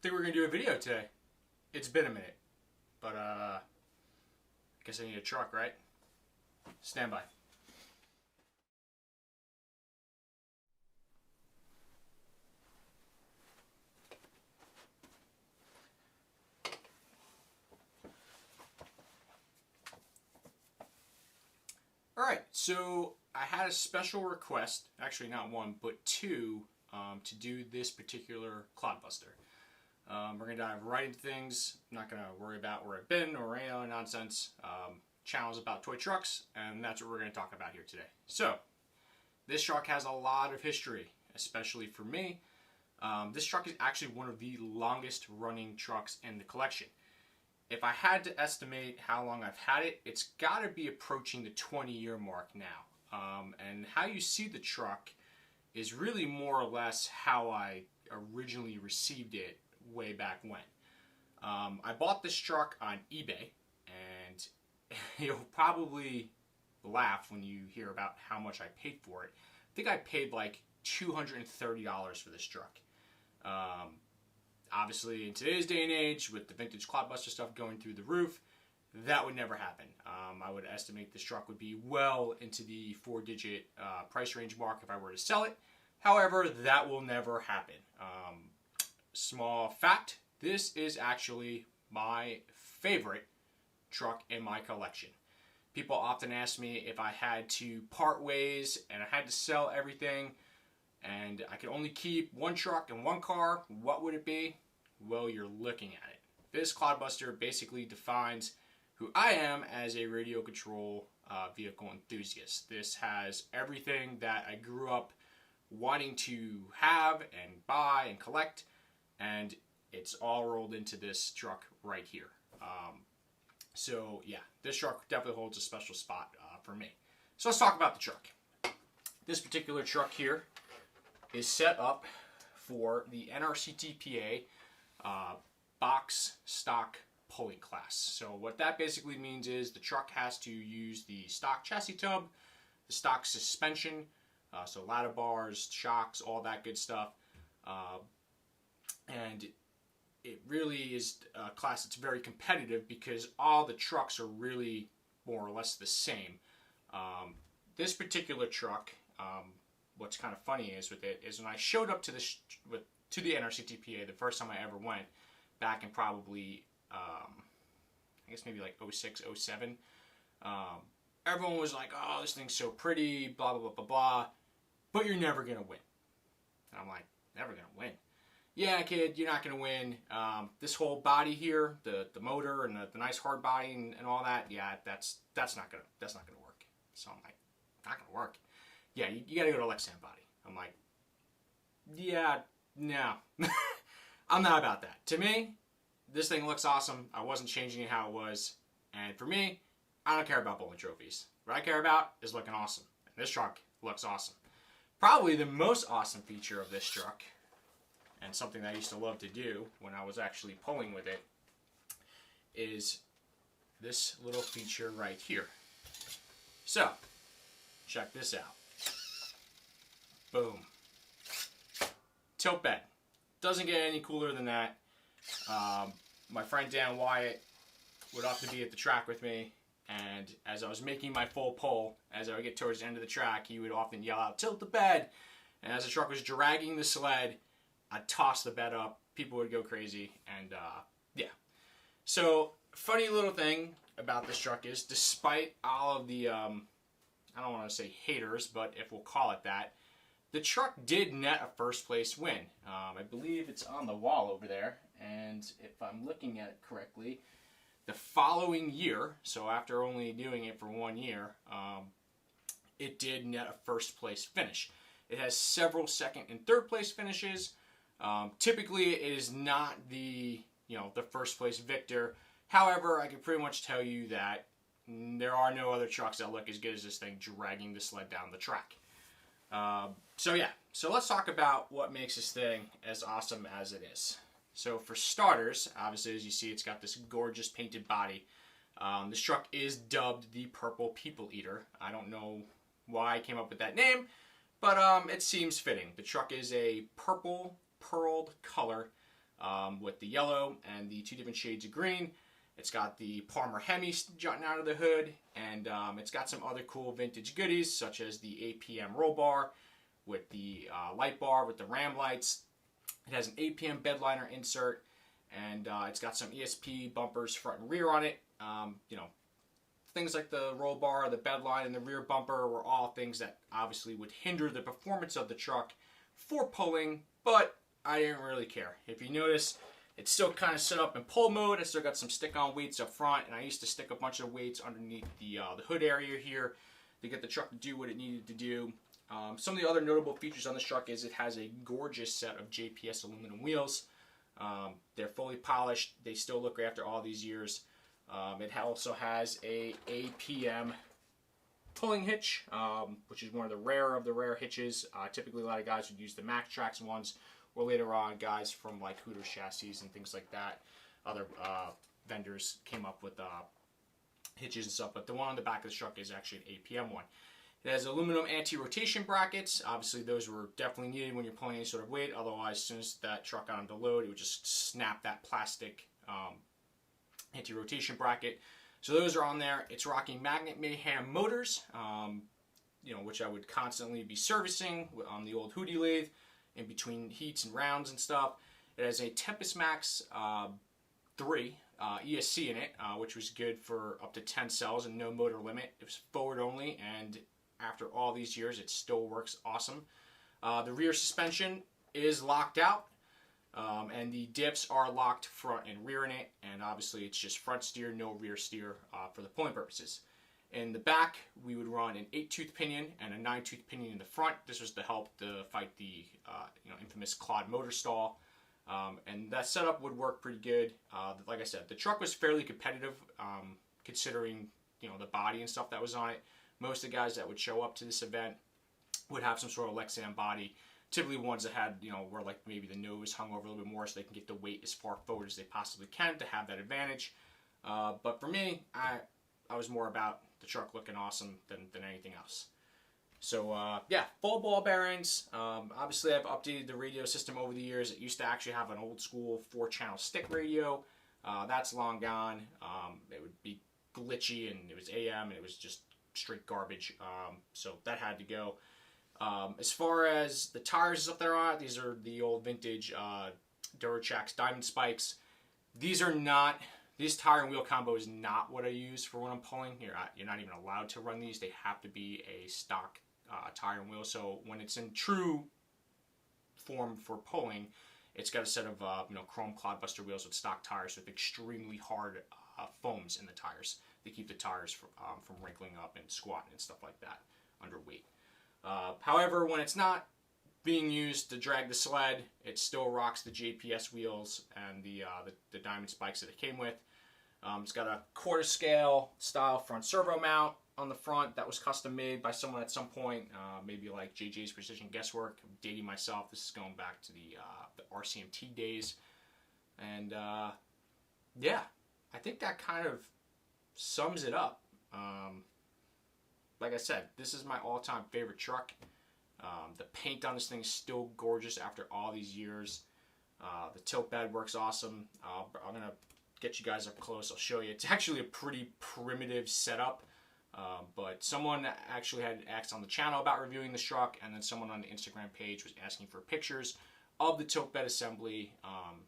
think we're gonna do a video today. It's been a minute, but I guess I need a truck, right? Stand by. Alright, so I had a special request, actually not one, but two, to do this particular Clod Buster. We're going to dive right into things. I'm not going to worry about where I've been or any other nonsense. Channel's about toy trucks, and that's what we're going to talk about here today. So, this truck has a lot of history, especially for me. This truck is actually one of the longest running trucks in the collection. If I had to estimate how long I've had it, it's got to be approaching the 20-year mark now. And how you see the truck is really more or less how I originally received it way back when. I bought this truck on eBay, and you'll probably laugh when you hear about how much I paid for it. I think I paid like $230 for this truck. Obviously, in today's day and age, with the vintage Clod Buster stuff going through the roof, that would never happen. I would estimate this truck would be well into the 4-digit price range mark if I were to sell it. However, that will never happen. Small fact, this is actually my favorite truck in my collection. People often ask me if I had to part ways and I had to sell everything and I could only keep one truck and one car, what would it be? Well, you're looking at it. This Clod Buster basically defines who I am as a radio control vehicle enthusiast. This has everything that I grew up wanting to have and buy and collect, and it's all rolled into this truck right here. So yeah, this truck definitely holds a special spot for me. So let's talk about the truck. This particular truck here is set up for the NRCTPA box stock pulley class. So what that basically means is the truck has to use the stock chassis tub, the stock suspension, so ladder bars, shocks, all that good stuff. And it really is a class that's very competitive because all the trucks are really more or less the same. This particular truck, what's kind of funny is with it is when I showed up to to the NRCTPA the first time I ever went, back in probably I guess maybe like 06, 07. Everyone was like, "Oh, this thing's so pretty, blah blah blah blah blah, but you're never gonna win." And I'm like, "Never gonna win?" Yeah, kid, you're not gonna win. This whole body here, the motor and the nice hard body and all that, yeah, that's not gonna work. So I'm like, not gonna work. Yeah, you gotta go to Lexan body. I'm like, yeah, no. I'm not about that. To me, this thing looks awesome. I wasn't changing it how it was. And for me, I don't care about bowling trophies. What I care about is looking awesome. And this truck looks awesome. Probably the most awesome feature of this truck, and something that I used to love to do when I was actually pulling with it, is this little feature right here. So, check this out. Boom. Tilt bed. Doesn't get any cooler than that. My friend Dan Wyatt would often be at the track with me, and as I was making my full pull, as I would get towards the end of the track, he would often yell out, "Tilt the bed!" And as the truck was dragging the sled, I'd toss the bed up. People would go crazy, and yeah. So, funny little thing about this truck is, despite all of the, I don't want to say haters, but if we'll call it that, the truck did net a first place win. I believe it's on the wall over there, and if I'm looking at it correctly, the following year, so after only doing it for 1 year, it did net a first place finish. It has several second and third place finishes. Typically, it is not the first place victor. However, I can pretty much tell you that there are no other trucks that look as good as this thing dragging the sled down the track. So yeah, so let's talk about what makes this thing as awesome as it is. So for starters, obviously as you see, it's got this gorgeous painted body. This truck is dubbed the Purple People Eater. I don't know why I came up with that name, but it seems fitting. The truck is a purple pearled color. with the yellow and the 2 different shades of green. It's got the Palmer Hemi jutting out of the hood, and it's got some other cool vintage goodies, such as the APM roll bar with the light bar with the ram lights. It has an APM bed liner insert, and it's got some ESP bumpers front and rear on it. You know, things like the roll bar, the bed line, and the rear bumper were all things that obviously would hinder the performance of the truck for pulling, but I didn't really care. If you notice, it's still kind of set up in pull mode. I still got some stick-on weights up front, and I used to stick a bunch of weights underneath the hood area here to get the truck to do what it needed to do. Some of the other notable features on this truck is it has a gorgeous set of JPS aluminum wheels. They're fully polished. They still look great after all these years. It also has a APM pulling hitch, which is one of the rare hitches. Typically, a lot of guys would use the Max Trax ones, or later on, guys from like Hooters chassis and things like that. Other vendors came up with hitches and stuff, but the one on the back of the truck is actually an APM one. It has aluminum anti-rotation brackets. Obviously, those were definitely needed when you're pulling any sort of weight. Otherwise, as soon as that truck got on the load, it would just snap that plastic anti-rotation bracket. So those are on there. It's rocking Magnet Mayhem motors, you know, which I would constantly be servicing on the old Hootie lathe in between heats and rounds and stuff. It has a Tempest Max 3 ESC in it, which was good for up to 10 cells and no motor limit. It was forward only, and after all these years, it still works awesome. The rear suspension is locked out, and the diffs are locked front and rear in it, and obviously it's just front steer, no rear steer for the pulling purposes. In the back, we would run an 8-tooth pinion and a 9-tooth pinion in the front. This was to help to fight the infamous Clod motor stall. And that setup would work pretty good. Like I said, the truck was fairly competitive considering the body and stuff that was on it. Most of the guys that would show up to this event would have some sort of Lexan body. Typically ones that had, where like maybe the nose hung over a little bit more so they can get the weight as far forward as they possibly can to have that advantage. But for me, I was more about the truck looking awesome than anything else. So yeah, full ball bearings. Obviously I've updated the radio system over the years. It used to actually have an old school 4-channel stick radio. That's long gone. It would be glitchy, and it was AM, and it was just straight garbage. So that had to go. As far as the tires and stuff that are on it, these are the old vintage Duratrax Diamond Spikes. This tire and wheel combo is not what I use for when I'm pulling. You're not even allowed to run these. They have to be a stock tire and wheel. So when it's in true form for pulling, it's got a set of chrome Clod Buster wheels with stock tires with extremely hard foams in the tires. They keep the tires from wrinkling up and squatting and stuff like that under weight. However, when it's not being used to drag the sled, it still rocks the JPS wheels and the diamond spikes that it came with. It's got a quarter scale style front servo mount on the front that was custom made by someone at some point, maybe like JJ's Precision Guesswork. I'm dating myself. This is going back to the RCMT days. And yeah, I think that kind of sums it up. Like I said, this is my all-time favorite truck. The paint on this thing is still gorgeous after all these years. The tilt bed works awesome. I'm going to get you guys up close. I'll show you. It's actually a pretty primitive setup. But someone actually had asked on the channel about reviewing this truck, and then someone on the Instagram page was asking for pictures of the tilt bed assembly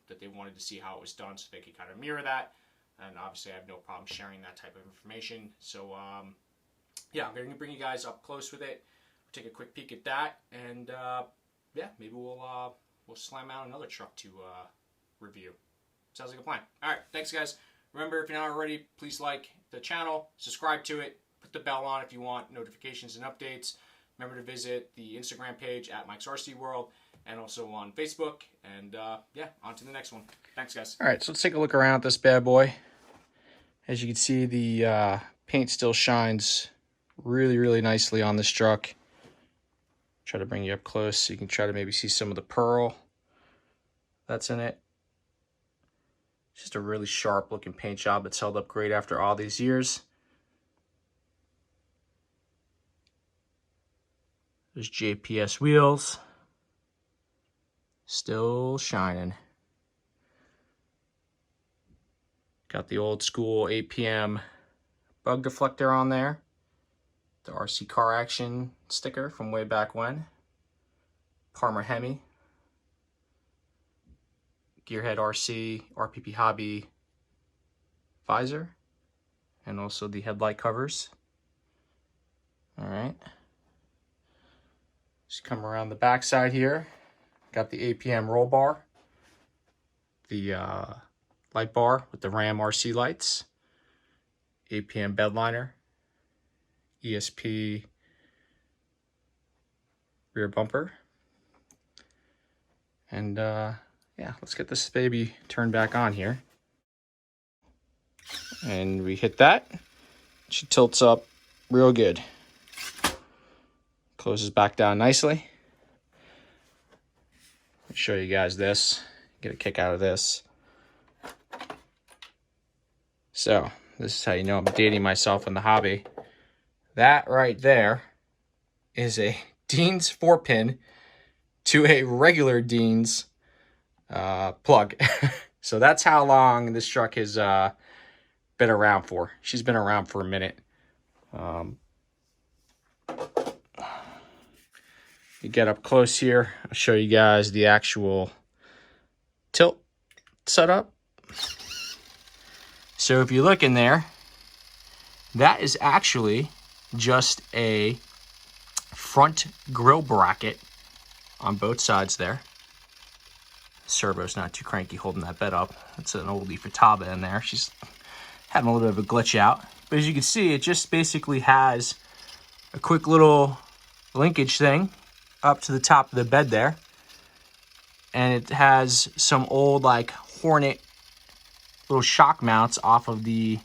that they wanted to see how it was done so they could kind of mirror that. And obviously I have no problem sharing that type of information. So yeah, I'm going to bring you guys up close with it. Take a quick peek at that, and yeah, maybe we'll slam out another truck to review. Sounds like a plan. All right, thanks guys. Remember, if you're not already, please like the channel, subscribe to it, put the bell on if you want notifications and updates. Remember to visit the Instagram page at Mike's RC World, and also on Facebook. And yeah, on to the next one. Thanks guys. All right, so let's take a look around at this bad boy. As you can see, the paint still shines really, really nicely on this truck. Try to bring you up close so you can try to maybe see some of the pearl that's in it. Just a really sharp looking paint job that's held up great after all these years. There's JPS wheels. Still shining. Got the old school APM bug deflector on there. The RC Car Action sticker from way back when. Parmer Hemi. Gearhead RC, RPP Hobby visor. And also the headlight covers. Alright. Just come around the back side here. Got the APM roll bar. The light bar with the Ram RC lights. APM bed liner. ESP rear bumper. And yeah, let's get this baby turned back on here. And we hit that. She tilts up real good. Closes back down nicely. Let me show you guys this. Get a kick out of this. So, this is how you know I'm dating myself in the hobby. That right there is a Dean's 4-pin to a regular Dean's plug. So that's how long this truck has been around for. She's been around for a minute. You get up close here, I'll show you guys the actual tilt setup. So if you look in there, that is actually just a front grill bracket on both sides there. Servo's not too cranky holding that bed up. It's an oldie for Taba in there. She's having a little bit of a glitch out. But as you can see, it just basically has a quick little linkage thing up to the top of the bed there. And it has some old like Hornet little shock mounts off of the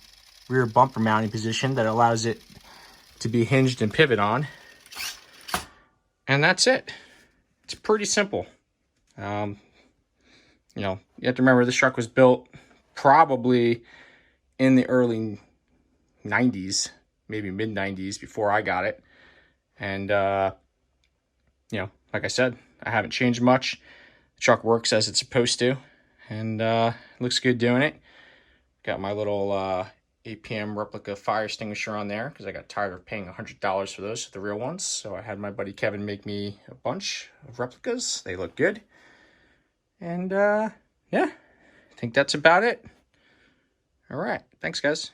rear bumper mounting position that allows it to be hinged and pivot on. And that's it. It's pretty simple. You know, you have to remember this truck was built probably in the early 90s, maybe mid 90s before I got it. And, you know, like I said, I haven't changed much. The truck works as it's supposed to, and looks good doing it. Got my little APM replica fire extinguisher on there because I got tired of paying $100 for those, the real ones. So I had my buddy Kevin make me a bunch of replicas. They look good. And yeah, I think that's about it. All right. Thanks, guys.